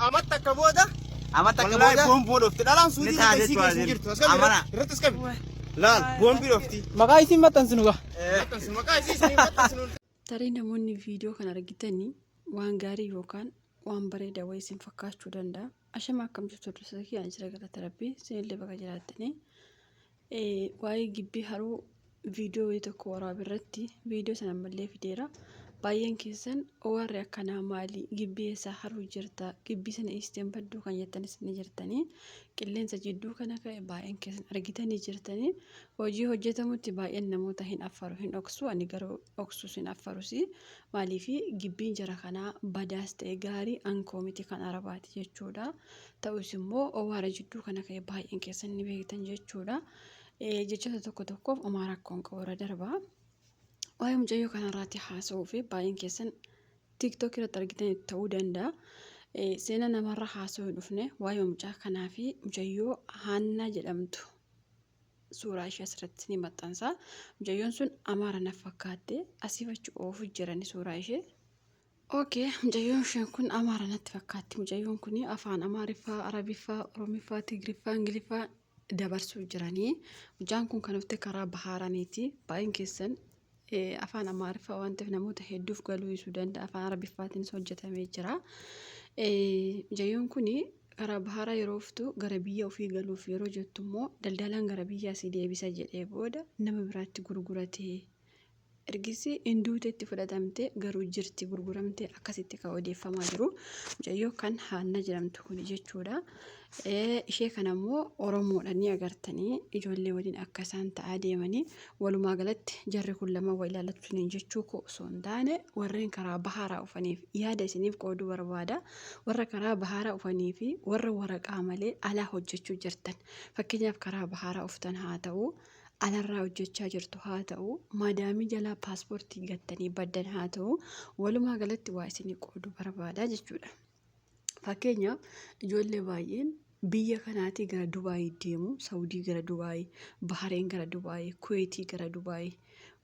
Amata kaboda. Amata kaboda. Wallahi bombo dofti. Dalam sudi kasi jirtu. Amana. Ratus kabi. Laal bombi dofti. Maqaa isin maxxansinu gaa. Maqaa isin maxxansinu. Tarii namoonni viidiyoo kana argitanii waan gaarii yookaan waan bareedaa wayii isin fakkaachuu danda'a. Ashama akkam jirtu dursa kiyaan jira galata rabbii isinillee bakka jiraattanii waa'ee gibbii haruu viidiyoo wayii tokko waraabirratti viidiyoo sana ammallee fideera. Baay'een keessan owarri akkanaa maali gibbii isaa haruu jirta gibbii sana isteen badduu kan jettanis ni jirtanii qilleensa jidduu kana ka'e baay'een keessan argitanii jirtanii hojii hojjetamutti baay'een namoota hin affaru hin dhoksu ani garuu dhoksus hin affarusi maaliifi gibbiin jara kanaa badaas ta'e gaarii ankoo miti kan arabaati jechuudha ta'us immoo owwaara jidduu kana ka'e baay'een keessan ni beektan jechuudha jechoota tokko tokkoof omaa rakkoon qabura darbaa. Waa'ee mucayyoo kanarratti haasa'uu fi baay'een keessan TikTok irratti argitan ta'uu danda'a. Seenaa namarra haasa'uu hin dhufne waa'ee mucaa kanaa fi mucayyoo Haannaa jedhamtu suuraa ishee asirratti ni maxxansa. Mucayyoon sun Amaara na fakkaatte asiif achi oofu jirani suuraa ishee. Okay, mucayyoon isheen kun Amaara natti fakkaatti. Mucayyoon kun afaan Amaariffaa, Arabiffaa, Oromiffaa, Tigriffaa, Ingiliffaa dabarsuu jiranii. Mucaan kun kan dhufte karaa Bahaaraaniiti. Baay'een keessan afaan Amaariffaa waan ta'eef namoota hedduuf galuu dhiisuu danda'a. Afaan Arabiffaatiinis hojjetamee jira. Mucayyoon kun karaa Bahaaraa yeroo dhuftu gara biyya ofii galuuf yeroo jettu immoo daldalaan gara biyyaa si deebisa jedhee booda nama biraatti gurguratee ergisi hinduuteetti fudhatamte garuu jirti gurguramte akkasitti kan odeeffamaa jiru. Mucayyoo kan Haannaa jedhamtu kun jechuudha. Ishee kanammoo Oromoodhaan ni agartanii ijoollee waliin akka isaan ta'aa deemanii walumaa galatti jarri kun lama waa ilaalachuun jechuu koo osoo hin taane warreen karaa Bahaaraa dhufaniif yaada isiniif qooduu barbaada. Warra karaa Bahaaraa dhufanii fi warra waraqaa malee alaa hojjechuu jirtan fakkeenyaaf karaa Bahaaraa dhuftan haa ta'u alarraa hojjechaa jirtu haa ta'u maadaamii jalaa paaspoortii gattanii baddan haa ta'u walumaa galatti waa isinii qooduu barbaada jechuudha. Fakkeenyaaf ijoollee baay'een biyya kanaatii gara Dubaayii deemu, Saawudii gara Dubaayii, Bahareen gara Dubaayii, Kuweetii gara Dubaayii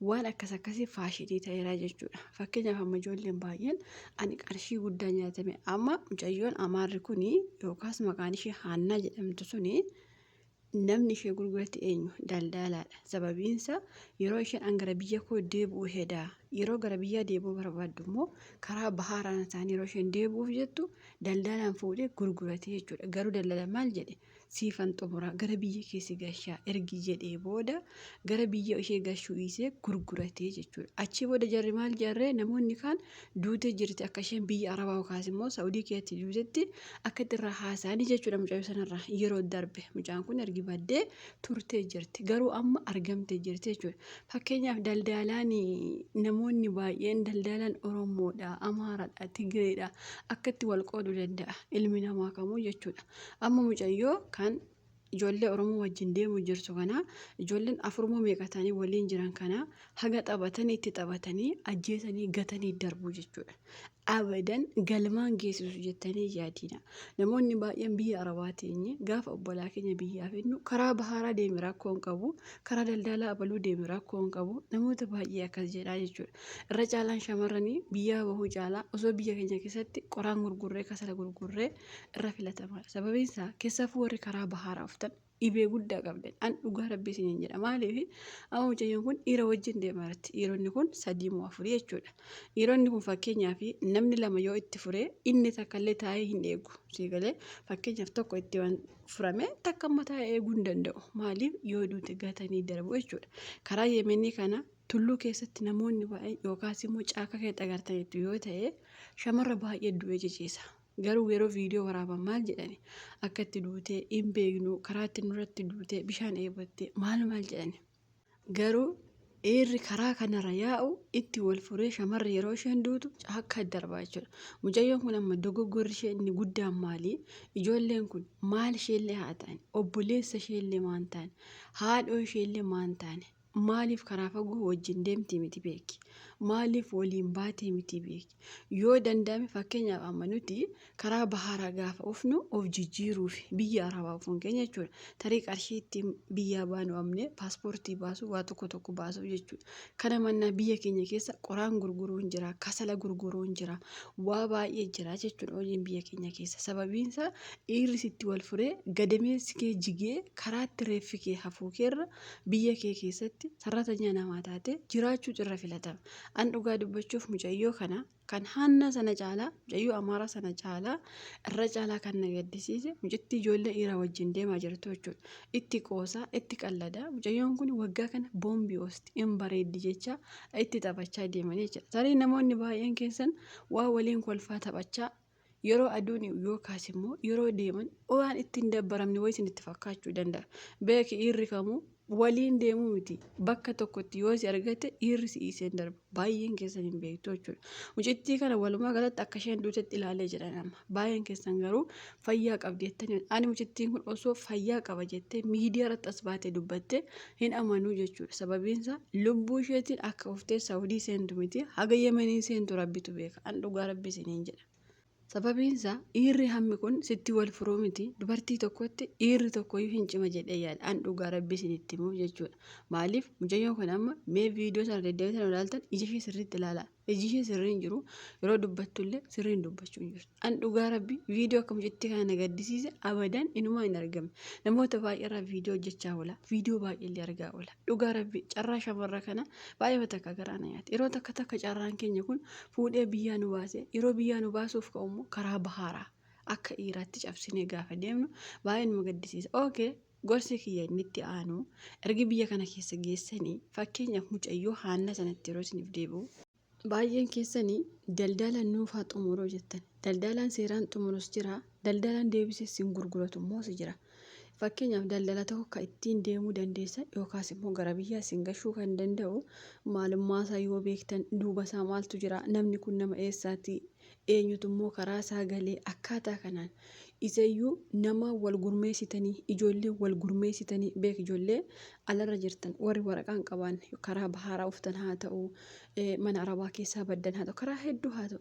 waan akkas akkasii faashinii ta'eera jechuudha. Fakkeenyaaf amma ijoolleen baay'een ani qarshii guddaa nyaatame amma mucayyoon Amaarri kuni yookaas maqaan ishee Haannaa jedhamtu suni namni ishee gurguratti eenyu daldalaadha. Sababiinsa yeroo isheen gara biyya koo deebi'u hedaa yeroo gara biyya deebi'uu barbaaddu immoo karaa Bahaaraan isaanii yeroo isheen deebi'uuf jettu daldalaan fuudhee gurguratee jechuudha. Garuu daldalaan maal jedhe siifan xumura gara biyya keessi gashaa ergi jedhee booda gara biyya ishee gashuu dhiisee gurguratee jechuudha. Achi booda jarri maal jarree namoonni kaan duutee jirti akka isheen biyya Arabaa yookaas immoo Saawudii keessatti duutetti akka itti irraa haasa'anii jechuudha mucayyoo sanarraa yeroo darbe mucaan kun ergi baddee turtee jirti garuu amma argamtee jirti jechuudha. Fakkeenyaaf daldalaan namoonni baay'een daldalaan Oromoodha, Amaaraadha, Tigreedha akkatti wal qooduu danda'a ilmi namaa kamuu jechuudha. Amma mucayyoo kan ijoollee Oromoo wajjin deemu jirtu kana ijoolleen afurmoo meeqatanii waliin jiran kana haga taphatanii itti taphatanii ajjeesanii gatanii darbuu jechuudha. Abadan galmaan geessisu jettanii yaadina. Namoonni baay'een biyya Arabaatiin gaafa obbolaa keenya biyyaaf innu karaa Bahaaraa deeme rakkoo hin qabu, karaa daldalaa abaluu deeme rakkoo hin qabu. Namoota baay'ee akkas jedhaa jechuudha. Irra caalaan shamarranii biyya bahuu caalaa osoo biyya keenya keessatti qoraan gurgurree kasala gurgurree irra filatamaadha. Sababiin isaa keessafuu warri karaa Bahaaraa dhuftan dhibee guddaa qabdan an dhugaa rabbii isiniin jedha maaliif amma mucayyoon kun dhiira wajjin deemaa jirti dhiironni kun 3 moo 4 jechuudha. Dhiironni kun fakkeenyaaf namni lama yoo itti furee inni takkallee taa'ee hin eegu siigalee fakkeenyaaf tokko itti waan furame takka amma taa'ee eeguu hin danda'u maaliif yoo duute gatanii darbu jechuudha. Karaa Yemenii kana tulluu keessatti namoonni baay'ee yookaas immoo caaka keessatti agartaniitu yoo ta'e shamarra baay'ee du'ee ciciisa. Garuu yeroo viidiyoo waraaban maal jedhani akka itti duutee hin beeknu karaa itti nurratti duutee bishaan eebbattee maal jedhani. Garuu dhiirri karaa kanarra yaa'u itti wal furee shamarri yeroo isheen duutu caakka darbaa jechuudha. Mucayyoon kun amma dogoggorri ishee inni guddaan maali? Ijoolleen kun maal isheellee haa ta'an obboleessa isheellee maan ta'an haadhoo isheellee maan ta'an maaliif karaa fagoo wajjin deemtee miti beeki? Maaliif waliin baatee miti beeki? Yoo danda'ame fakkeenyaaf amma nuti karaa baharaa gaafa ufnu of jijjiiruuf biyya arabaa ufuun keenya jechuudha. Tarii qarshii ittiin biyyaa baanu amne paaspoortii baasu waa tokko baasuuf jechuudha. Kana mannaa biyya keenya keessa qoraan gurguruun jira, kasala gurguruun jira, waa baay'ee jira jechuudha hojiin biyya keenya keessa. Sababiinsaa dhiirri sitti wal furee gadameessi kee jigee karaatti reeffi kee hafuu keerra biyya kee keessatti sarratanya namaa taate jiraachuu irra filatama. An dhugaa dubbachuuf mucayyoo kana kan hanna sana caalaa mucayyoo Amaaraa sana caalaa irra caalaa kan na gaddisiise mucattii ijoollee dhiiraa wajjin deemaa jirtu jechuudha. Itti qoosaa itti qalladaa mucayyoon kun waggaa kana boombii oosti hin bareeddi jecha itti taphachaa deemanii jechuudha. Tarii namoonni baay'een keessan waa waliin kolfaa taphachaa yeroo aduun yookaas immoo yeroo deeman waan ittiin dabbaramne wayii isinitti fakkaachuu danda'a. Beeki dhiirri kamuu waliin deemuu miti bakka tokkotti yoo si argate dhiirri si dhiiseen darba baay'een keessan hin beektu jechuudha. Mucittii kana walumaa galatti akka isheen duutetti ilaalee jira nama baay'een keessan garuu fayyaa qabdi jettanii ani mucittiin kun osoo fayyaa qaba jettee miidiyaa irratti as baatee dubbattee hin amanuu jechuudha. Sababiinsaa lubbuu isheetiin akka uftee Saawudii seentu miti haga Yemanii seentu rabbitu beeka an dhugaa rabbi isiniin jedha. Sababiinsaa dhiirri hammi kun sitti wal furuu miti dubartii tokkotti dhiirri tokkoyyuu hin cima jedhee yaada an dhugaa rabbi isinitti himuuf jechuudha. Maaliif mucayyoon kun amma mee viidiyoo sana deddeebitan ilaaltan ija ishee sirriitti ilaalaa. Iji ishee sirriin jiru yeroo dubbattullee sirriin dubbachuu hin jirtu. An dhugaa rabbi viidiyoo akka mucattii kana na gaddisiise abadan inumaa hin argamne. Namoota baay'eerraa viidiyoo hojjechaa oola. Viidiyoo baay'eellee argaa oola. Dhugaa rabbi carraa shamarra kana baay'ee takka garaa na nyaate. Yeroo takka carraan keenya kun fuudhee biyyaa nu baase yeroo biyyaa nu baasuuf ka'ummoo karaa baharaa akka dhiiraatti cabsinee gaafa deemnu baay'ee nama gaddisiisa. Okay. Gorsi kiyya inni itti aanu ergi biyya kana keessa geessanii fakkeenyaaf mucayyoo haanna sanatti yeroo isiniif deebi'u. Baay'een keessanii daldaala nuufaa xumuroo jettan. Daldalaan seeraan xumurus jira. Daldalaan deebisee siin gurguratu immoo jira. Fakkeenyaaf daldala tokko kan ittiin deemuu dandeessan yookaas immoo gara biyyaa siin gashuu kan danda'u maalummaa isaa yoo beektan duuba isaa maaltu jira namni kun nama eessaati eenyutu immoo karaa isaa galee akkaataa kanaan isayyuu nama wal gurmeessitanii ijoollee wal gurmeessitanii beek ijoollee alarra jirtan warri waraqaan qaban karaa baharaa uftan haa ta'u mana arabaa keessaa baddan haa ta'u karaa hedduu haa ta'u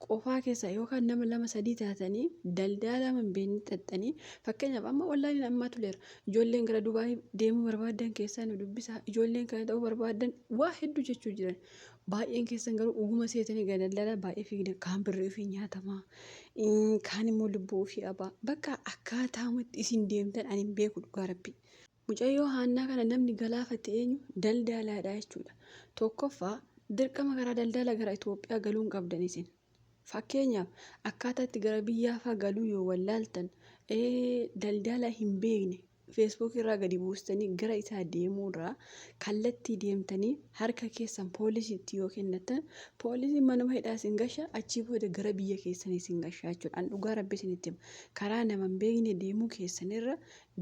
qofaa keessa yookaan nama lama sadii taatanii daldala manbeenni xaxxanii fakkeenyaaf amma wallahi amma tuleera ijoolleen gara Dubaay deemuu barbaadan keessaa nu dubbisa ijoolleen kana ta'uu barbaadan waa hedduu jechuu jiran baay'een keessan garuu uguma seetanii daldala baay'ee fiigdan kaan birrii fi nyaatamaa kaan immoo lubbuu fi abaa bakka akkaataamatti isin deemtan ani hin beeku dhugaa rabbi. Mucayyoo haannaa kana namni galaafate eenyu daldalaadha jechuudha. Tokkoffaa dirqama karaa daldala gara Itoophiyaa galuun qabdan isin. Fakkeenyaaf akkaataatti gara biyyaafaa galuu yoo wallaaltan daldala hin beekne feesbuuk irraa gadi buustanii gara isaa deemuurraa kallattii deemtanii harka keessan poolisiitti yoo kennatan poolisiin manuma hidhaa isin gasha achii booda gara biyya keessanii isin gashaa jechuudha. An dhugaa rabbi isinitti hima karaa nama hin beekne deemuu keessanirra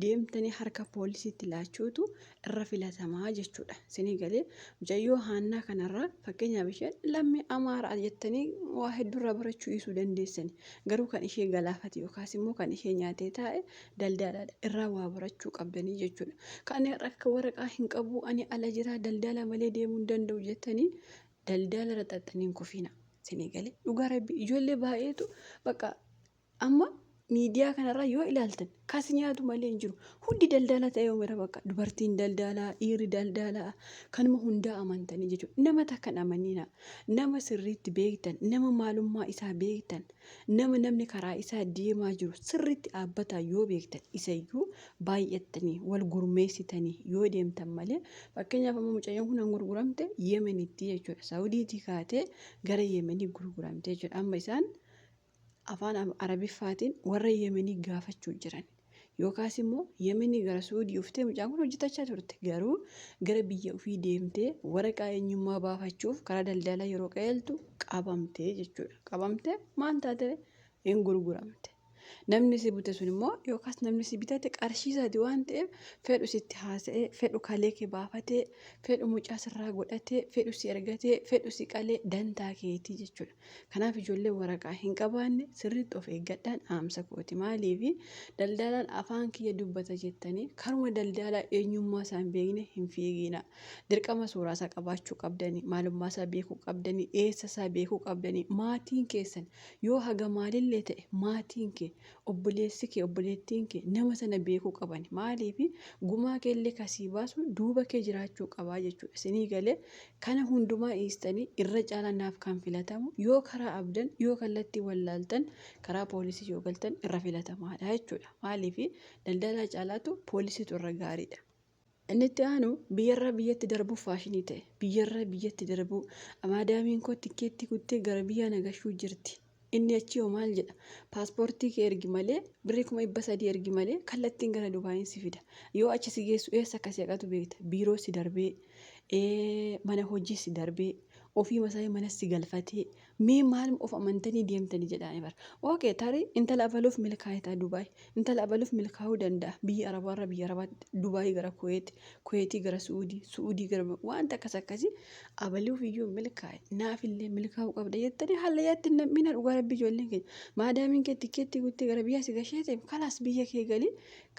deemtanii harka poolisiitti laachuutu irra filatamaa jechuudha. Isinii galee mucayyoo haannaa kanarraa fakkeenyaaf isheen lammii Amaaraa jettanii waa hedduurraa barachuu dhiisuu dandeessani. Garuu kan ishee galaafate yookaas immoo kan ishee nyaatee taa'e daldalaadha irraa waa barachuu qabdanii jechuudha. Kan akka waraqaa hin qabu ani ala jira daldala malee deemuu hin danda'u jettanii daldala irra xaxxaniin kufina. Isinii galee dhugaa rabbi ijoollee baay'eetu bakka amma miidiyaa kanarraa yoo ilaaltan kas nyaatu malee hin jiru hundi daldala ta'ee umira bakka dubartiin daldalaa dhiirri daldalaa kanuma hundaa amantanii jechuudha. Nama takkan amanina nama sirriitti beektan nama maalummaa isaa beektan nama namni karaa isaa deemaa jiru sirriitti dhaabbataa yoo beektan isayyuu baay'attanii wal gurmeessitanii yoo deemtan malee fakkeenyaaf amma mucayyoon kun gurguramte Yemenitti jechuudha. Saawudiitii kaatee gara Yemenii gurguramte jechuudha. Amma isaan afaan arabiffaatiin warra Yemenii gaafachuu jiran yookaas immoo Yemenii gara Suudii uftee mucaan kun hojjetachaa turte garuu gara biyya ofii deemtee waraqaa eenyummaa baafachuuf karaa daldala yeroo qajeeltu qabamtee jechuudha. Qabamtee maal taate hin gurguramte. namni si bute sun immoo yookaas namni si bitate qarshii isaati waan ta'eef fedhu sitti haasa'ee fedhu kalee kee baafatee fedhu mucaa sirraa godhatee fedhu si ergatee fedhu si qalee dantaa keetii jechuudha. Kanaaf ijoollee waraqaa hin qabaanne sirriitti of eeggadhaan dhaamsa kooti. Maaliifi daldalaan afaan kiyya dubbata jettanii karuma daldalaa eenyummaa isaa hin beekne hin fiigina. Dirqama suuraa isaa qabaachuu qabdanii maalummaa isaa beekuu qabdanii eessa isaa beekuu qabdanii maatiin keessan yoo haga maalillee ta'e maatiin kee obboleessi kee obboleettiin kee nama sana beekuu qaban. Maaliifi gumaa keellee kasii baasu duuba kee jiraachuu qabaa jechuudha. Isinii galee kana hundumaa dhiistanii irra caalaa naaf kan filatamu yoo karaa abdan yoo kallattii wallaaltan karaa poolisii yoo galtan irra filatamaadha jechuudha. Maaliifi daldalaa caalaatu poolisiitu irra gaariidha. Inni itti aanu biyyarraa biyyatti darbuu faashinii ta'e biyyarraa biyyatti darbuu maadaamiin koo tikkeetti kuttee gara biyyaa nagashuu jirti. Inni achi hoo maal jedha paaspoortii kee ergi malee birrii 300 ergi malee kallattiin gara Dubaayin si fida. Yoo achi si geessu eessa akka seeqatu beekta biiroo si darbee mana hojii si darbee ofii masaa mana si galfatee mee maal of amantanii deemtanii jedhaanii bara. Ookee tarii intala abaluuf milkaa'etaa Dubaay intala abaluuf milkaa'uu danda'a biyya Arabaarra biyya Arabaatti Dubaayii gara Kuweetii gara Suudii gara wanta akkasii abaluuf iyyuu milkaa'e naafillee milkaa'uu qabda jettanii hallayyaatti namni dhugaa rabbi ijoolleen keenya maadaamiin kee tikkeetti guuttee gara biyya si gashee ta'e kalaas biyya kee galii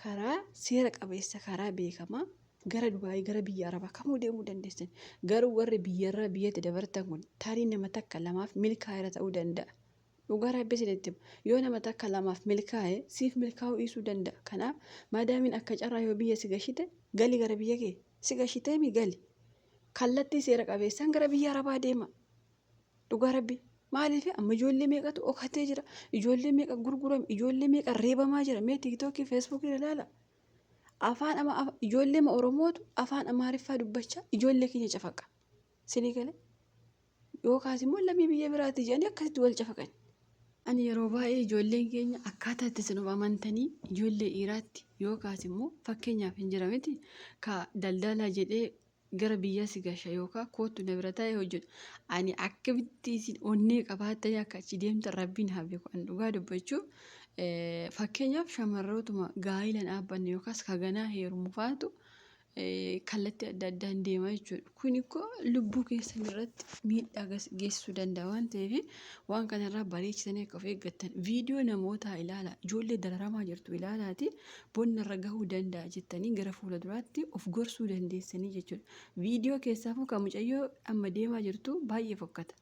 karaa seera qabeessa karaa beekamaa. Gara Dubaayii gara biyya Arabaa kamuu deemuu dandeessan garuu warri biyyarraa biyyatti dabartan kun tarii nama takka lamaaf milkaa'eera ta'uu danda'a. Dhugaa rabbi isinitti yoo nama takka lamaaf milkaa'e siif milkaa'uu dhiisuu danda'a. Kanaaf maadaamiin akka carraa yoo biyya si gashite gali gara biyya kee si gashitee mi gali kallattii seera qabeessaan gara biyya Arabaa deema. Dhugaa rabbi maaliif amma ijoollee meeqatu okatee jira ijoollee meeqa gurgurame ijoollee meeqa reebamaa jira mee tiiktookii feesbuukii ilaala. Afaan ijoollee Oromootu afaan Amaariffaa dubbachaa ijoollee keenya cafaqa. Sinii galee yookaas immoo lammii biyya biraatti jedhanii akkasitti wal cafaqan. Ani yeroo baay'ee ijoolleen keenya akkaataa itti isin amantanii ijoollee dhiiraatti yookaas immoo fakkeenyaaf hin jira miti ka daldalaa jedhee gara biyya si gasha yookaan kootu na bira taa'ee hojjetu. Ani akkamitti isin onnee qabaattanii akka achi deemtan rabbiin haa beeku. Ani dhugaa dubbachuu fakkeenyaaf shamarrootuma gaa'ila dhaabbanne yookaas kaganaa heerumu faatu kallattii adda addaan deema jechuudha. Kun immoo lubbuu keessan irratti miidhaa geessisuu danda'a waan ta'eef waan kanarraa bareechisanii akka of eeggattan viidiyoo namootaa ilaala ijoollee dararamaa jirtu ilaalaati bonna irra gahuu danda'a jettanii gara fuula duraatti of gorsuu dandeessanii jechuudha. Viidiyoo keessaafuu kan mucayyoo amma deemaa jirtu baay'ee fokkata.